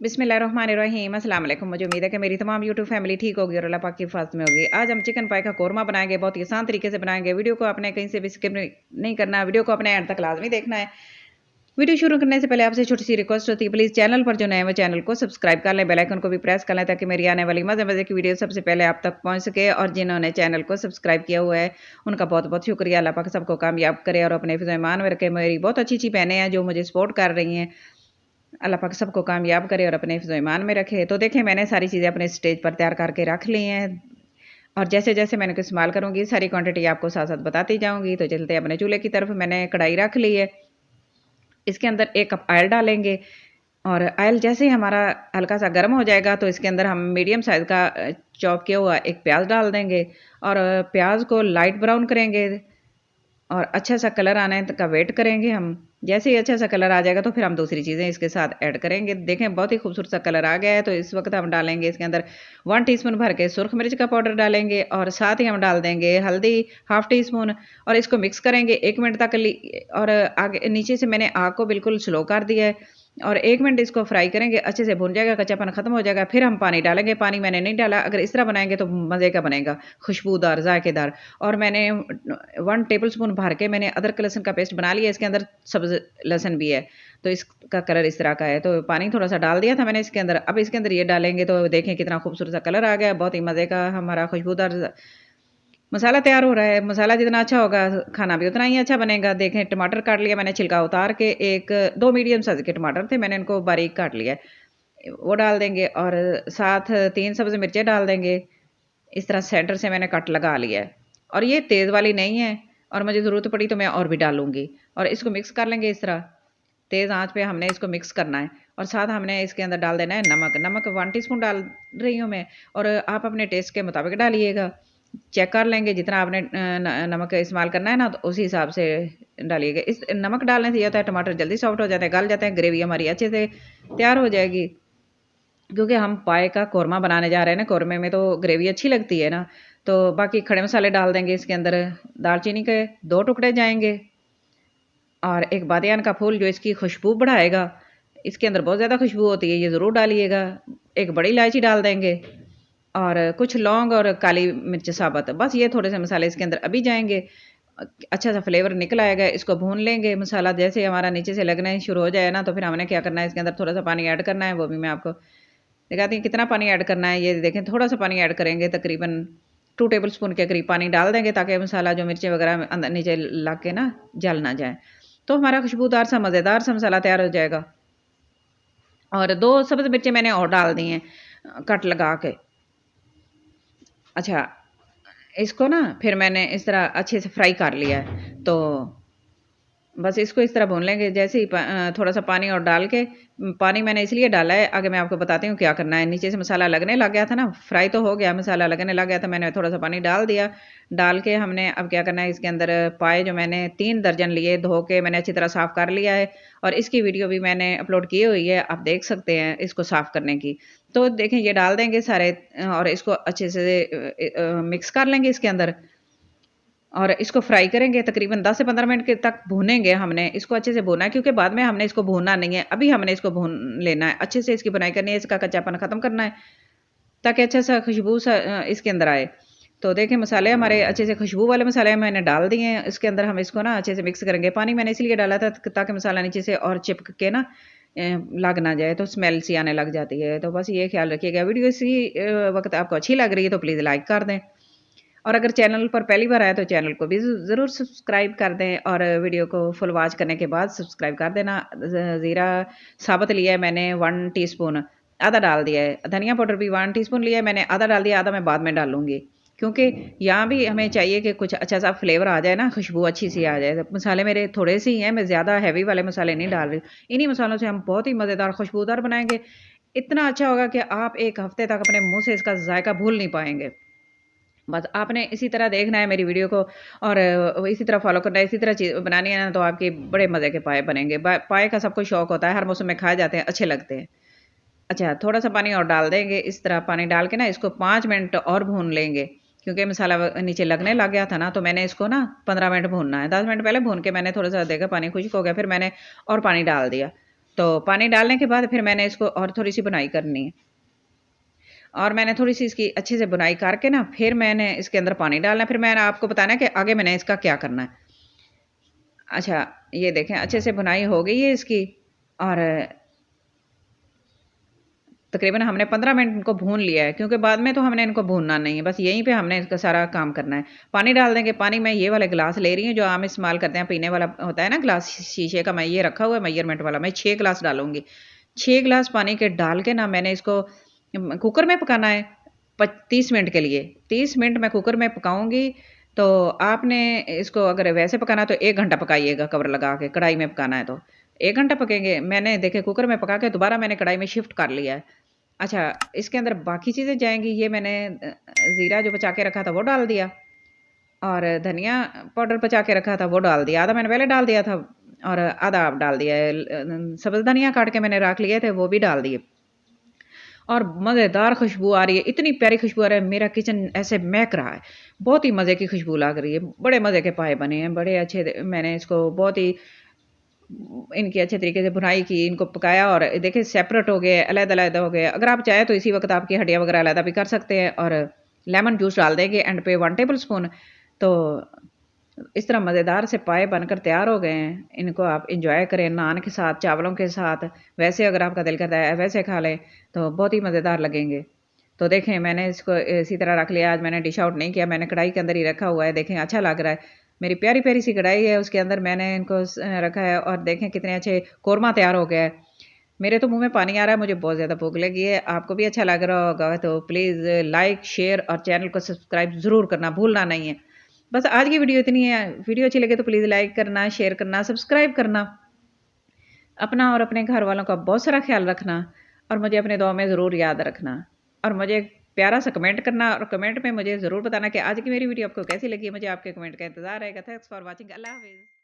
बिस्मिल्लाहिर्रहमानिर्रहीम। अस्सलाम वालेकुम। मुझे उम्मीद है कि मेरी तमाम यूट्यूब फैमिली ठीक होगी और अल्लाह पाक की हिफाज़त में होगी। आज हम चिकन पाई का कोरमा बनाएंगे, बहुत ही आसान तरीके से बनाएंगे। वीडियो को आपने कहीं से भी स्किप नहीं करना, वीडियो को अपने एंड तक लाजमी देखना है। वीडियो शुरू करने से पहले आपसे छोटी सी रिक्वेस्ट होती है, प्लीज़ चैनल पर जो नए वो चैनल को सब्सक्राइब कर लें, बेल आइकन को भी प्रेस कर लें ताकि मेरी आने वाली मज़े मज़े की वीडियो सबसे पहले आप तक पहुंच सके। और जिन्होंने चैनल को सब्सक्राइब किया हुआ है उनका बहुत बहुत शुक्रिया। अल्लाह पाक सबको कामयाब करे और अपने हिफ्ज़ ईमान में रखे। मेरी बहुत अच्छी अच्छी बहनें हैं जो मुझे सपोर्ट कर रही हैं, अल्लाह पाक सबको कामयाब करे और अपने हिफ्ज़ ईमान में रखे। तो देखें, मैंने सारी चीज़ें अपने स्टेज पर तैयार करके रख ली हैं और जैसे जैसे मैंने को इस्तेमाल करूँगी सारी क्वांटिटी आपको साथ साथ बताती जाऊँगी। तो चलते अपने चूल्हे की तरफ। मैंने कढ़ाई रख ली है, इसके अंदर 1 कप ऑयल डालेंगे और ऑयल जैसे ही हमारा हल्का सा गर्म हो जाएगा तो इसके अंदर हम मीडियम साइज़ का चॉप किया हुआ एक प्याज डाल देंगे और प्याज को लाइट ब्राउन करेंगे और अच्छा सा कलर आने तक का वेट करेंगे हम। जैसे ही अच्छा सा कलर आ जाएगा तो फिर हम दूसरी चीज़ें इसके साथ ऐड करेंगे। देखें, बहुत ही खूबसूरत सा कलर आ गया है। तो इस वक्त हम डालेंगे इसके अंदर 1 टीस्पून भर के सुरख मिर्च का पाउडर डालेंगे और साथ ही हम डाल देंगे हल्दी हाफ टी स्पून और इसको मिक्स करेंगे 1 मिनट तक। और आगे नीचे से मैंने आग को बिल्कुल स्लो कर दिया है और 1 मिनट इसको फ्राई करेंगे, अच्छे से भुन जाएगा, कच्चापन खत्म हो जाएगा। फिर हम पानी डालेंगे। पानी मैंने नहीं डाला, अगर इस तरह बनाएंगे तो मज़े का बनेगा, खुशबूदार जायकेदार। और मैंने 1 टेबल स्पून भर के मैंने अदरक लहसुन का पेस्ट बना लिया, इसके अंदर सब्ज़ लहसुन भी है तो इसका कलर इस तरह का है। तो पानी थोड़ा सा डाल दिया था मैंने इसके अंदर। अब इसके अंदर ये डालेंगे तो देखें कितना खूबसूरत सा कलर आ गया, बहुत ही मज़े का हमारा खुशबूदार मसाला तैयार हो रहा है। मसाला जितना अच्छा होगा खाना भी उतना ही अच्छा बनेगा। देखें, टमाटर काट लिया मैंने, छिलका उतार के। 2 मीडियम साइज़ के टमाटर थे, मैंने इनको बारीक काट लिया है, वो डाल देंगे और साथ 3 सब्ज़ मिर्चें डाल देंगे। इस तरह सेंटर से मैंने कट लगा लिया है और ये तेज़ वाली नहीं है और मुझे ज़रूरत पड़ी तो मैं और भी डालूँगी। और इसको मिक्स कर लेंगे इस तरह, तेज़ आँच पे हमने इसको मिक्स करना है। और साथ हमने इसके अंदर डाल देना है नमक। नमक 1 टीस्पून डाल रही हूँ मैं और आप अपने टेस्ट के मुताबिक डालिएगा। चेक कर लेंगे जितना आपने नमक इस्तेमाल करना है ना, तो उसी हिसाब से डालिएगा। इस नमक डालने से ये होता है टमाटर जल्दी सॉफ्ट हो जाते हैं, गल जाते हैं, ग्रेवी हमारी अच्छे से तैयार हो जाएगी। क्योंकि हम पाए का कोरमा बनाने जा रहे हैं ना, कोरमे में तो ग्रेवी अच्छी लगती है ना। तो बाकी खड़े मसाले डाल देंगे इसके अंदर। दालचीनी के 2 टुकड़े जाएंगे और एक बादियान का फूल जो इसकी खुशबू बढ़ाएगा, इसके अंदर बहुत ज़्यादा खुशबू होती है, ये ज़रूर डालिएगा। एक बड़ी इलायची डाल देंगे और कुछ लौंग और काली मिर्च साबुत। बस ये थोड़े से मसाले इसके अंदर अभी जाएंगे। अच्छा सा फ्लेवर निकल आएगा, इसको भून लेंगे। मसाला जैसे हमारा नीचे से लगना शुरू हो जाए ना, तो फिर हमने क्या करना है, इसके अंदर थोड़ा सा पानी ऐड करना है। वो भी मैं आपको दिखाती हूँ कितना पानी ऐड करना है। ये देखें, थोड़ा सा पानी ऐड करेंगे, तकरीबन 2 टेबल स्पून के करीब पानी डाल देंगे ताकि मसाला जो मिर्चें वगैरह अंदर नीचे लग के ना जल ना जाए। तो हमारा खुशबूदार सा मज़ेदार सा मसाला तैयार हो जाएगा। और 2 सब्ज़ मिर्चें मैंने और डाल दी हैं कट लगा के। अच्छा, इसको ना फिर मैंने इस तरह अच्छे से फ्राई कर लिया है। तो बस इसको इस तरह भून लेंगे। जैसे ही थोड़ा सा पानी और डाल के, पानी मैंने इसलिए डाला है, आगे मैं आपको बताती हूँ क्या करना है। नीचे से मसाला लगने लग गया था ना, फ्राई तो हो गया, मसाला लगने लग गया था, मैंने थोड़ा सा पानी डाल दिया। डाल के हमने अब क्या करना है, इसके अंदर पाए जो मैंने 3 दर्जन लिए, धो के मैंने अच्छी तरह साफ़ कर लिया है और इसकी वीडियो भी मैंने अपलोड की हुई है, आप देख सकते हैं इसको साफ़ करने की। तो देखें, ये डाल देंगे सारे और इसको अच्छे से मिक्स कर लेंगे इसके अंदर और इसको फ्राई करेंगे तकरीबन 10 से 15 मिनट के तक भूनेंगे। हमने इसको अच्छे से भूना है क्योंकि बाद में हमने इसको भूनना नहीं है, अभी हमने इसको भून लेना है, अच्छे से इसकी बुनाई करनी है, इसका कच्चापन ख़त्म करना है ताकि अच्छा सा खुशबू सा इसके अंदर आए। तो देखें, मसाले हमारे अच्छे से, खुशबू वाले मसाले मैंने डाल दिए हैं। इसके अंदर हम इसको ना अच्छे से मिक्स करेंगे। पानी मैंने इसलिए डाला था ताकि मसाला नीचे से और चिपक के ना लग ना जाए, तो स्मेल सी आने लग जाती है। तो बस ये ख्याल रखिएगा। वीडियो इसी वक्त आपको अच्छी लग रही है तो प्लीज़ लाइक कर दें और अगर चैनल पर पहली बार आए तो चैनल को भी ज़रूर सब्सक्राइब कर दें और वीडियो को फुल वॉच करने के बाद सब्सक्राइब कर देना। ज़ीरा साबुत लिया है मैंने 1 टीस्पून, आधा डाल दिया है। धनिया पाउडर भी 1 टीस्पून लिया है मैंने, आधा डाल दिया, आधा मैं बाद में डालूँगी क्योंकि यहाँ भी हमें चाहिए कि कुछ अच्छा सा फ्लेवर आ जाए ना, खुशबू अच्छी सी आ जाए। तो मसाले मेरे थोड़े से ही हैं, मैं ज़्यादा हैवी वाले मसाले नहीं डाल रही। इन्हीं मसालों से हम बहुत ही मज़ेदार खुशबूदार बनाएँगे। इतना अच्छा होगा कि आप 1 हफ़्ते तक अपने मुँह से इसका जायका भूल नहीं पाएँगे। बस आपने इसी तरह देखना है मेरी वीडियो को और इसी तरह फॉलो करना है, इसी तरह चीज़ बनानी है ना, तो आपके बड़े मज़े के पाए बनेंगे। पाए का सबको शौक होता है, हर मौसम में खाए जाते हैं, अच्छे लगते हैं। अच्छा, थोड़ा सा पानी और डाल देंगे। इस तरह पानी डाल के ना इसको 5 मिनट और भून लेंगे क्योंकि मसाला नीचे लगने लग गया था ना, तो मैंने इसको ना 15 मिनट भूनना है। 10 मिनट पहले भून के मैंने थोड़ा सा देखा पानी खुश्क हो गया, फिर मैंने और पानी डाल दिया। तो पानी डालने के बाद फिर मैंने इसको और थोड़ी सी बुनाई करनी है, और मैंने थोड़ी सी इसकी अच्छे से बुनाई करके ना फिर मैंने इसके अंदर पानी डालना है। फिर मैंने आपको बताना है कि आगे मैंने इसका क्या करना है। अच्छा, ये देखें अच्छे से बुनाई हो गई है इसकी, और तकरीबन हमने 15 मिनट इनको भून लिया है, क्योंकि बाद में तो हमने इनको भूनना नहीं है, बस यहीं पे हमने इसका सारा काम करना है। पानी डाल देंगे। पानी मैं ये वाले गिलास ले रही हूँ जो आम इस्तेमाल करते हैं, पीने वाला होता है ना गिलास शीशे का, मैं ये रखा हुआ है मेजरमेंट वाला। मैं 6 गिलास डालूंगी। 6 गिलास पानी के डाल के ना मैंने इसको कुकर में पकाना है 30 मिनट के लिए। 30 मिनट मैं कुकर में पकाऊंगी। तो आपने इसको अगर वैसे पकाना तो 1 घंटा पकाइएगा, कवर लगा के। कढ़ाई में पकाना है तो 1 घंटा पकेंगे। मैंने देखे कुकर में पका के दोबारा मैंने कढ़ाई में शिफ्ट कर लिया है। अच्छा, इसके अंदर बाकी चीज़ें जाएंगी। ये मैंने ज़ीरा जो बचा के रखा था वो डाल दिया, और धनिया पाउडर बचा के रखा था वो डाल दिया। आधा मैंने पहले डाल दिया था और आधा आप डाल दिया है। सब्ज़ धनिया काट के मैंने रख लिए थे, वो भी डाल दिए। और मज़ेदार खुशबू आ रही है, इतनी प्यारी खुशबू आ रही है। मेरा किचन ऐसे महक रहा है, बहुत ही मज़े की खुशबू लग रही है। बड़े मज़े के पाए बने हैं, बड़े अच्छे। मैंने इसको बहुत ही इनकी अच्छे तरीके से बुनाई की, इनको पकाया, और देखिए सेपरेट हो गए, अलग-अलग हो गए। अगर आप चाहें तो इसी वक़्त आपकी हड्डियाँ वग़ैरह अलग भी कर सकते हैं, और लेमन जूस डाल देंगे एंड पे 1 टेबल स्पून। तो इस तरह मज़ेदार से पाए बनकर तैयार हो गए हैं। इनको आप एंजॉय करें नान के साथ, चावलों के साथ, वैसे अगर आपका दिल करता है वैसे खा लें तो बहुत ही मज़ेदार लगेंगे। तो देखें मैंने इसको इसी तरह रख लिया। आज मैंने डिश आउट नहीं किया, मैंने कढ़ाई के अंदर ही रखा हुआ है। देखें अच्छा लग रहा है। मेरी प्यारी प्यारी सी कढ़ाई है, उसके अंदर मैंने इनको रखा है, और देखें कितने अच्छे कोरमा तैयार हो गया है। मेरे तो मुंह में पानी आ रहा है, मुझे बहुत ज़्यादा भूख लगी है। आपको भी अच्छा लग रहा होगा तो प्लीज़ लाइक, शेयर और चैनल को सब्सक्राइब ज़रूर करना भूलना नहीं है। बस आज की वीडियो इतनी है। वीडियो अच्छी लगे तो प्लीज़ लाइक करना, शेयर करना, सब्सक्राइब करना। अपना और अपने घर वालों का बहुत सारा ख्याल रखना, और मुझे अपने दुआ में ज़रूर याद रखना, और मुझे प्यारा सा कमेंट करना, और कमेंट में मुझे ज़रूर बताना कि आज की मेरी वीडियो आपको कैसी लगी है। मुझे आपके कमेंट का इंतज़ार रहेगा। Thanks for watching. अल्लाह हाफ़िज़।